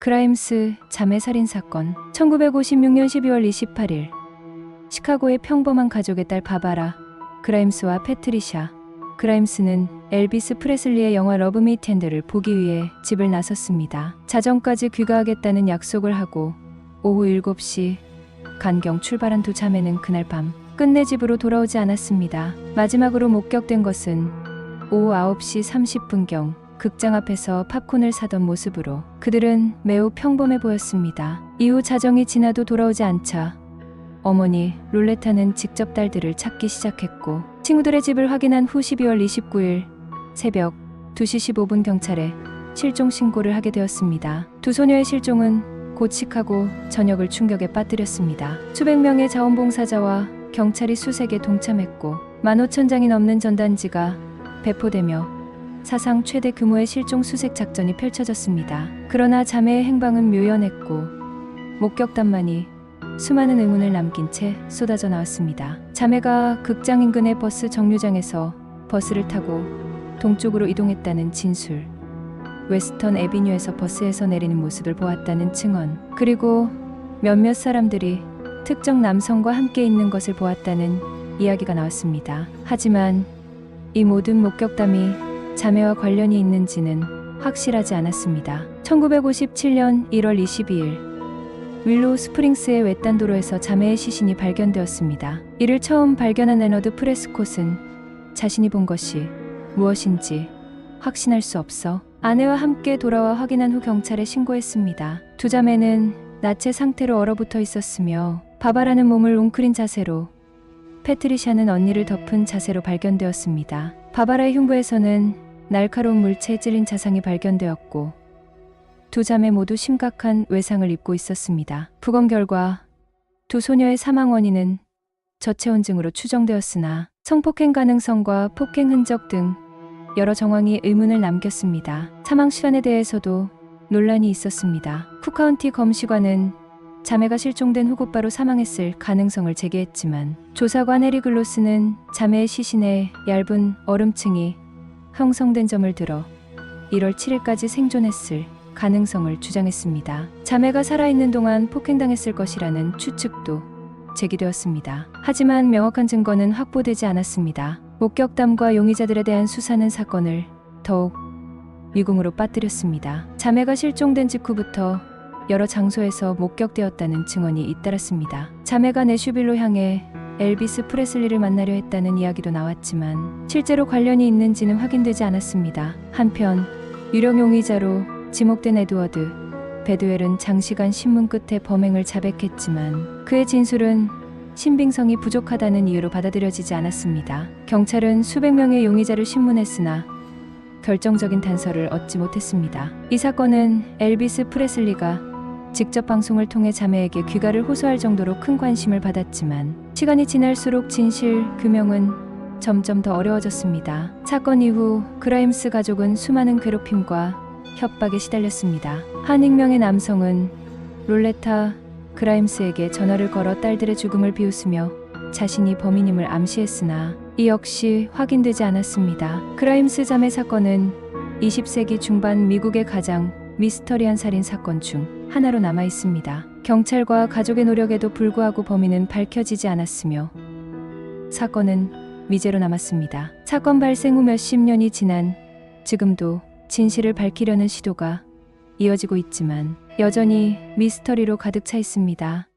그라임스 자매 살인 사건. 1956년 12월 28일 시카고의 평범한 가족의 딸 바바라 그라임스와 패트리샤 그라임스는 엘비스 프레슬리의 영화 러브 미 텐더를 보기 위해 집을 나섰습니다. 자정까지 귀가하겠다는 약속을 하고 오후 7시 간경 출발한 두 자매는 그날 밤 끝내 집으로 돌아오지 않았습니다. 마지막으로 목격된 것은 오후 9시 30분경 극장 앞에서 팝콘을 사던 모습으로 그들은 매우 평범해 보였습니다. 이후 자정이 지나도 돌아오지 않자 어머니 롤레타는 직접 딸들을 찾기 시작했고 친구들의 집을 확인한 후 12월 29일 새벽 2시 15분 경찰에 실종 신고를 하게 되었습니다. 두 소녀의 실종은 곧 시카고 전역을 충격에 빠뜨렸습니다. 수백 명의 자원봉사자와 경찰이 수색에 동참했고 15,000장이 넘는 전단지가 배포되며 사상 최대 규모의 실종 수색 작전이 펼쳐졌습니다. 그러나 자매의 행방은 묘연했고 목격담만이 수많은 의문을 남긴 채 쏟아져 나왔습니다. 자매가 극장 인근의 버스 정류장에서 버스를 타고 동쪽으로 이동했다는 진술, 웨스턴 애비뉴에서 버스에서 내리는 모습을 보았다는 증언, 그리고 몇몇 사람들이 특정 남성과 함께 있는 것을 보았다는 이야기가 나왔습니다. 하지만 이 모든 목격담이 자매와 관련이 있는지는 확실하지 않았습니다. 1957년 1월 22일 윌로우 스프링스의 외딴 도로에서 자매의 시신이 발견되었습니다. 이를 처음 발견한 레너드 프레스콧은 자신이 본 것이 무엇인지 확신할 수 없어 아내와 함께 돌아와 확인한 후 경찰에 신고했습니다. 두 자매는 나체 상태로 얼어붙어 있었으며 바바라는 몸을 웅크린 자세로 패트리샤는 언니를 덮은 자세로 발견되었습니다. 바바라의 흉부에서는 날카로운 물체에 찔린 자상이 발견되었고 두 자매 모두 심각한 외상을 입고 있었습니다. 부검 결과 두 소녀의 사망 원인은 저체온증으로 추정되었으나 성폭행 가능성과 폭행 흔적 등 여러 정황이 의문을 남겼습니다. 사망 시간에 대해서도 논란이 있었습니다. 쿡카운티 검시관은 자매가 실종된 후 곧바로 사망했을 가능성을 제기했지만 조사관 에리 글로스는 자매의 시신에 얇은 얼음층이 형성된 점을 들어 1월 7일까지 생존했을 가능성을 주장했습니다. 자매가 살아있는 동안 폭행당했을 것이라는 추측도 제기되었습니다. 하지만 명확한 증거는 확보되지 않았습니다. 목격담과 용의자들에 대한 수사는 사건을 더욱 미궁으로 빠뜨렸습니다. 자매가 실종된 직후부터 여러 장소에서 목격되었다는 증언이 잇따랐습니다. 자매가 내슈빌로 향해 엘비스 프레슬리를 만나려 했다는 이야기도 나왔지만 실제로 관련이 있는지는 확인되지 않았습니다. 한편 유력 용의자로 지목된 에드워드 베드웰은 장시간 신문 끝에 범행을 자백했지만 그의 진술은 신빙성이 부족하다는 이유로 받아들여지지 않았습니다. 경찰은 수백 명의 용의자를 신문했으나 결정적인 단서를 얻지 못했습니다. 이 사건은 엘비스 프레슬리가 직접 방송을 통해 자매에게 귀가를 호소할 정도로 큰 관심을 받았지만 시간이 지날수록 진실 규명은 점점 더 어려워졌습니다. 사건 이후 그라임스 가족은 수많은 괴롭힘과 협박에 시달렸습니다. 한 익명의 남성은 롤레타 그라임스에게 전화를 걸어 딸들의 죽음을 비웃으며 자신이 범인임을 암시했으나 이 역시 확인되지 않았습니다. 그라임스 자매 사건은 20세기 중반 미국의 가장 미스터리한 살인 사건 중 하나로 남아 있습니다. 경찰과 가족의 노력에도 불구하고 범인은 밝혀지지 않았으며 사건은 미제로 남았습니다. 사건 발생 후 몇십 년이 지난 지금도 진실을 밝히려는 시도가 이어지고 있지만 여전히 미스터리로 가득 차 있습니다.